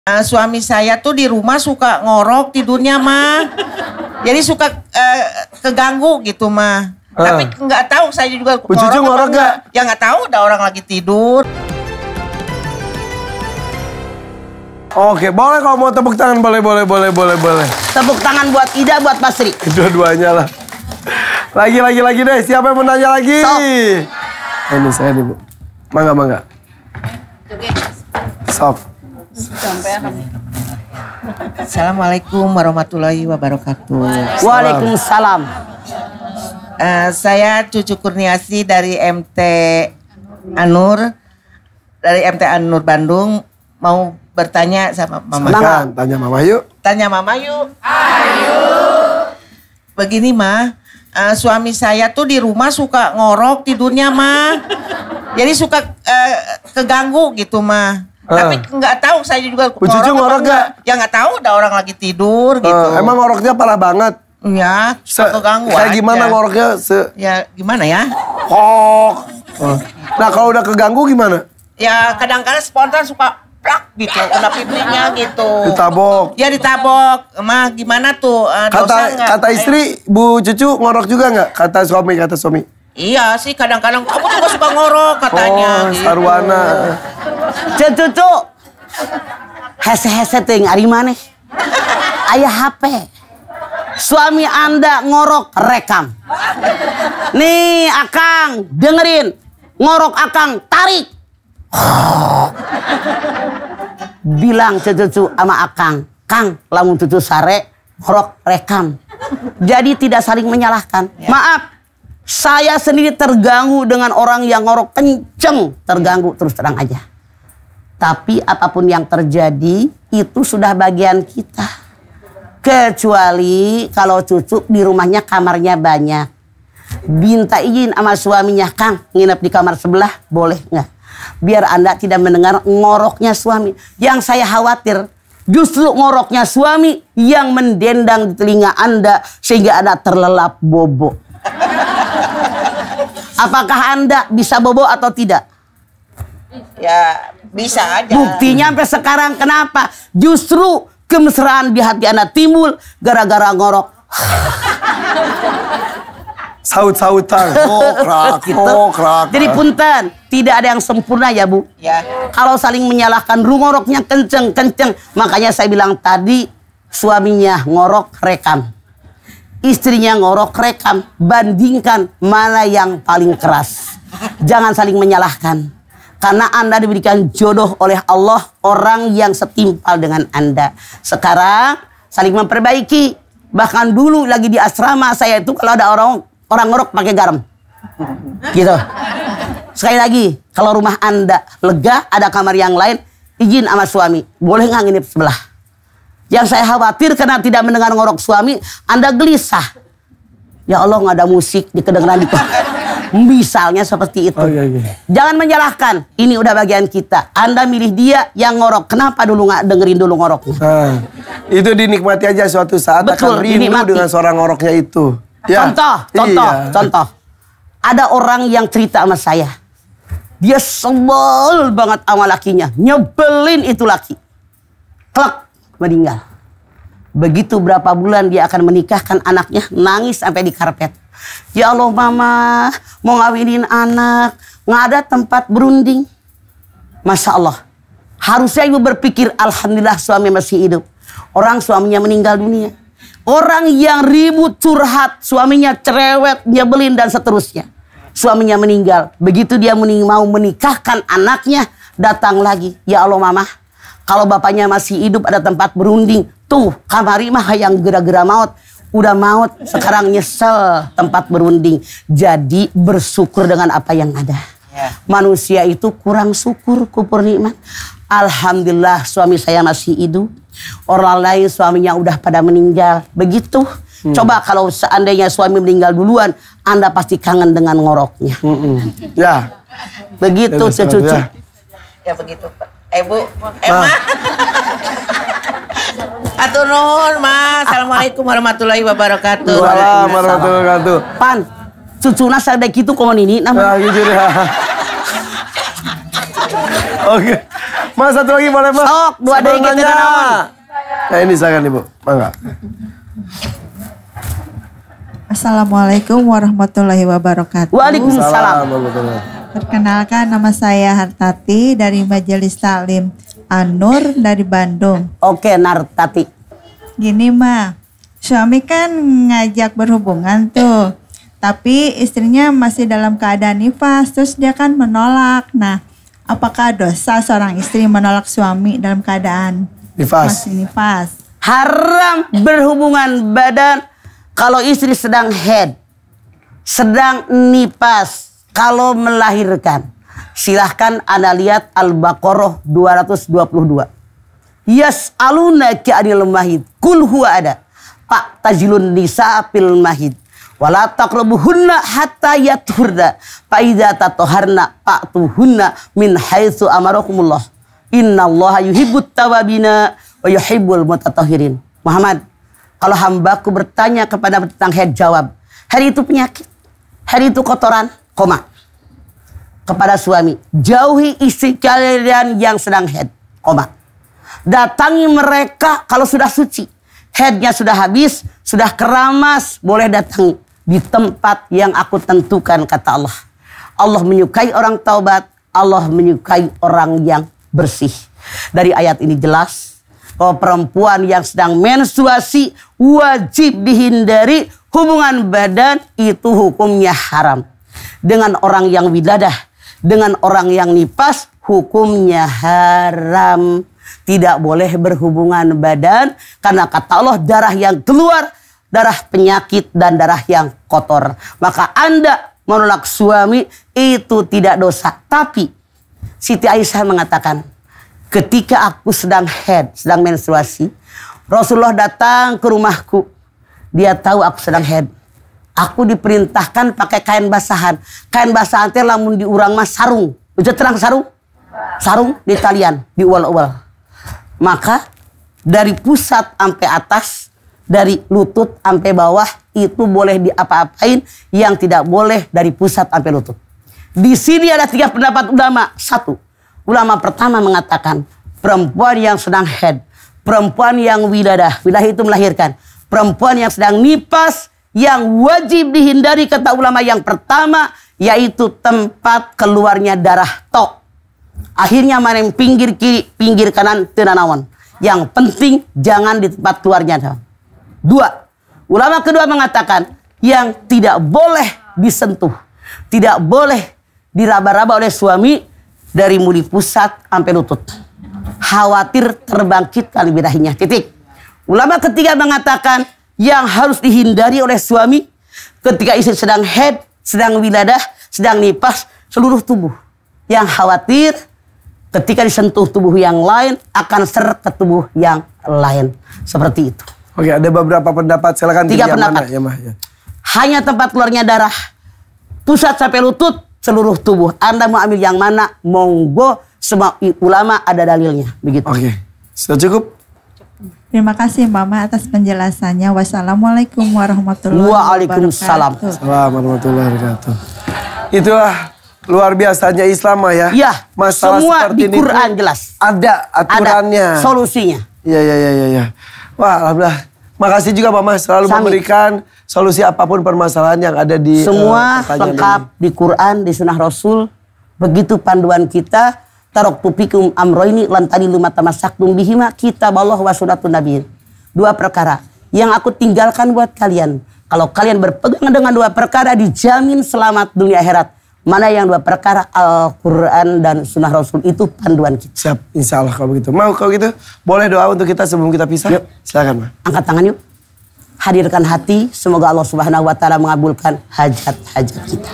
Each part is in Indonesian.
Suami saya tuh di rumah suka ngorok tidurnya mah. Jadi suka keganggu gitu mah. Tapi nggak tahu saya juga ngorok nggak? Ya nggak tahu, ada orang lagi tidur. Oke, boleh kalau mau tepuk tangan, boleh. Tepuk tangan buat Ida, buat Basri. Dua-duanya lah. Lagi deh, siapa yang mau nanya lagi? Sok. Ini saya nih, Bu. Mangga. Sok. Assalamualaikum warahmatullahi wabarakatuh. Waalaikumsalam. Saya Cucu Kurniasi dari MT Anur, Bandung, mau bertanya sama Mama. Silakan, tanya Mama yuk. Ayo. Begini mah, suami saya tuh di rumah suka ngorok tidurnya mah. Jadi suka keganggu gitu mah. Tapi nggak tahu saya juga ngorok nggak? Ya nggak tahu, ada orang lagi tidur gitu. Emang ngoroknya parah banget? Ya, keganggu kayak aja. gimana ngoroknya? Ya gimana ya? Nah kalau udah keganggu gimana? Ya kadang-kadang spontan suka plak gitu, kena pipinya gitu. Ditabok? Ya ditabok. Mah gimana tuh? Dosa nggak? Kata istri, Bu Cucu ngorok juga nggak? Kata suami. Iya sih, kadang-kadang kamu juga suka ngorok katanya. Oh, sarwana. Cucu. Hese-hese ting, ari maneh. Ayah HP. Suami Anda ngorok rekam. Nih Akang, dengerin. Ngorok Akang, tarik. Bilang cucu sama Akang, Kang, lamun cucu sare ngorok rekam. Jadi tidak saling menyalahkan. Ya. Maaf, saya sendiri terganggu dengan orang yang ngorok kenceng. Terganggu terus terang aja. Tapi apapun yang terjadi itu sudah bagian kita. Kecuali kalau cucu di rumahnya kamarnya banyak. Minta izin sama suaminya, Kang, nginep di kamar sebelah, boleh nggak? Biar Anda tidak mendengar ngoroknya suami. Yang saya khawatir justru ngoroknya suami yang mendendang di telinga Anda sehingga Anda terlelap bobo. Apakah Anda bisa bobo atau tidak? Ya bisa aja. Buktinya sampai sekarang kenapa? Justru kemesraan di hati Anda timbul gara-gara ngorok. Saut-sautan. Krak. Jadi punten, tidak ada yang sempurna ya Bu. Ya. Kalau saling menyalahkan, ngoroknya kenceng. Makanya saya bilang tadi, suaminya ngorok rekam. Istrinya ngorok rekam. Bandingkan mana yang paling keras. Jangan saling menyalahkan. Karena Anda diberikan jodoh oleh Allah, orang yang setimpal dengan Anda. Sekarang saling memperbaiki. Bahkan dulu lagi di asrama saya itu kalau ada orang ngorok pakai garam. Gitu. Sekali lagi, kalau rumah Anda lega, ada kamar yang lain, izin sama suami. Boleh nggak nginep sebelah? Yang saya khawatir karena tidak mendengar ngorok suami, Anda gelisah. Ya Allah, nggak ada musik di kedengeran itu. Misalnya seperti itu. Jangan menyalahkan. Ini udah bagian kita. Anda milih dia yang ngorok. Kenapa dulu nggak dengerin dulu ngoroknya? Itu dinikmati aja suatu saat. Betul, akan rindu dinikmati. dengan suara ngoroknya itu. Ya. Contoh. Ada orang yang cerita sama saya. Dia sebel banget sama lakinya. Nyebelin itu laki. Klek, meninggal. Begitu berapa bulan dia akan menikahkan anaknya, nangis sampai di karpet. Ya Allah mama, mau ngawinin anak, nggak ada tempat berunding. Masya Allah. Harusnya ibu berpikir, alhamdulillah suami masih hidup. Orang suaminya meninggal dunia. Orang yang ribut, curhat, suaminya cerewet, nyebelin dan seterusnya. Suaminya meninggal. Begitu dia mau menikahkan anaknya, datang lagi. Ya Allah mama, kalau bapaknya masih hidup ada tempat berunding. Tuh kamari mah yang gera-gera maut. Udah maut, sekarang nyesel tempat berunding. Jadi bersyukur dengan apa yang ada. Manusia itu kurang syukur, kufur nikmat. Alhamdulillah suami saya masih hidup. Orang lain suaminya udah pada meninggal. Begitu. Coba kalau seandainya suami meninggal duluan, Anda pasti kangen dengan ngoroknya. Ya. Begitu cucu. Ya begitu Pak. Bu, Emma. Atur nuhun, Mas. Assalamualaikum warahmatullahi wabarakatuh. Waalaikumsalam warahmatullahi wabarakatuh. Pan, cucuna sadek gitu komo nini namanya. Nah, gitu deh. Oke. Mas satu lagi boleh Mas? Sok, dua deui kita naon. Nah ini silakan Ibu. Mangga. Assalamualaikum warahmatullahi wabarakatuh. Waalaikumsalam. Perkenalkan, nama saya Hartati dari Majelis Taklim An-Nur dari Bandung. Oke, Nartati. Gini mah, suami kan ngajak berhubungan tuh, tapi istrinya masih dalam keadaan nifas, terus dia kan menolak. Nah, apakah dosa seorang istri menolak suami dalam keadaan masih nifas? Haram berhubungan badan kalau istri sedang haid, sedang nifas, kalau melahirkan. Silahkan Anda lihat Al-Baqarah 222. Yas'alunaka 'anil mahid, qul huwa ada. Pak tajilun nisa fil mahid. Wala taqrabuhunna hatta yathurna. Fa idza tatahharna fa'tuhunna min haitsu amarakumullah. Innallaha yuhibbut tawabina wa yuhibbul mutatahhirin. Muhammad, kalau hambaku bertanya kepada tentang haid, jawab, haid itu penyakit, haid itu kotoran, koma. Kepada suami, jauhi istri kalian yang sedang haid, koma. Datangi mereka kalau sudah suci, haidnya sudah habis, sudah keramas, boleh datangi di tempat yang aku tentukan, kata Allah. Allah menyukai orang taubat, Allah menyukai orang yang bersih. Dari ayat ini jelas bahwa perempuan yang sedang menstruasi wajib dihindari hubungan badan, itu hukumnya haram. Dengan orang yang wiladah, dengan orang yang nifas, hukumnya haram. Tidak boleh berhubungan badan karena kata Allah darah yang keluar, darah penyakit dan darah yang kotor. Maka Anda menolak suami itu tidak dosa. Tapi Siti Aisyah mengatakan, ketika aku sedang haid, sedang menstruasi, Rasulullah datang ke rumahku. Dia tahu aku sedang haid. Aku diperintahkan pakai kain basahan. Kain basahan teh lamun diurang mas sarung. Bisa terang sarung? Sarung di talian, di ual-ual. Maka dari pusat sampai atas, dari lutut sampai bawah, itu boleh diapa-apain. Yang tidak boleh dari pusat sampai lutut. Di sini ada 3 pendapat ulama. 1. Ulama pertama mengatakan perempuan yang sedang haid, perempuan yang wiladah, wiladah itu melahirkan, perempuan yang sedang nifas, yang wajib dihindari kata ulama yang pertama yaitu tempat keluarnya darah tok. Akhirnya mana yang pinggir kiri, pinggir kanan, tenanawan. Yang penting jangan di tempat keluarnya darah. 2. Ulama kedua mengatakan yang tidak boleh disentuh, tidak boleh diraba-raba oleh suami dari muli pusat sampai lutut. Khawatir terbangkitkan birahinya. Titik. Ulama ketiga mengatakan yang harus dihindari oleh suami ketika istri sedang haid, sedang wiladah, sedang nifas, seluruh tubuh. Yang khawatir ketika disentuh tubuh yang lain akan seret ke tubuh yang lain. Seperti itu. Oke, ada beberapa pendapat. Silakan 3 pendapat. Mana, ya, Mah, ya. Hanya tempat keluarnya darah, pusat sampai lutut, seluruh tubuh. Anda mau ambil yang mana? Monggo, semua ulama ada dalilnya. Begitu. Oke. Sudah cukup? Terima kasih Mama atas penjelasannya. Wassalamualaikum warahmatullahi Waalaikumsalam. wabarakatuh. Assalamualaikum warahmatullahi wabarakatuh. Itulah luar biasanya Islam ya. Ya, Masalah semua seperti di Quran jelas. Ada aturannya. Ada solusinya. Iya. Wah, alhamdulillah. Makasih juga Mama selalu memberikan solusi apapun permasalahan yang ada di semua lengkap di Quran, di Sunnah Rasul. Begitu panduan kita. Taraktu fikum amroini lan tadilu ma tamassaktum bihima kitaballah wa sunnatun nabiyyin. 2 perkara yang aku tinggalkan buat kalian. Kalau kalian berpegang dengan 2 perkara dijamin selamat dunia akhirat. Mana yang 2 perkara? Al-Quran dan Sunnah Rasul, itu panduan kita. Siap, insya Allah kalau begitu. Mau kalau gitu, boleh doa untuk kita sebelum kita pisah? Yuk. Silakan, Ma. Angkat tangan yuk. Hadirkan hati, semoga Allah Subhanahu wa taala mengabulkan hajat-hajat kita.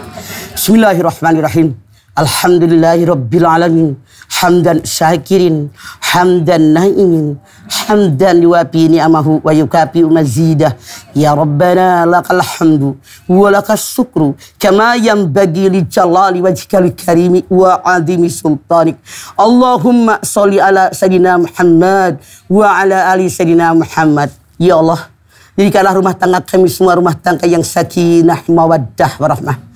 Bismillahirrahmanirrahim. Alhamdulillahirabbil alamin. Hamdan syakirin, hamdan naimin, hamdan yuwafi ni'amahu wa yukafi mazidah. Ya Rabbana lakal hamdu wa lakas syukru kama yanbaghi li jalali wajhikal karimi wa azimi sultanik. Allahumma sholli ala sayyidina Muhammad wa ala ali sayyidina Muhammad. Ya Allah, jadikanlah rumah tangga kami semua rumah tangga yang sakinah, mawaddah, warahmah.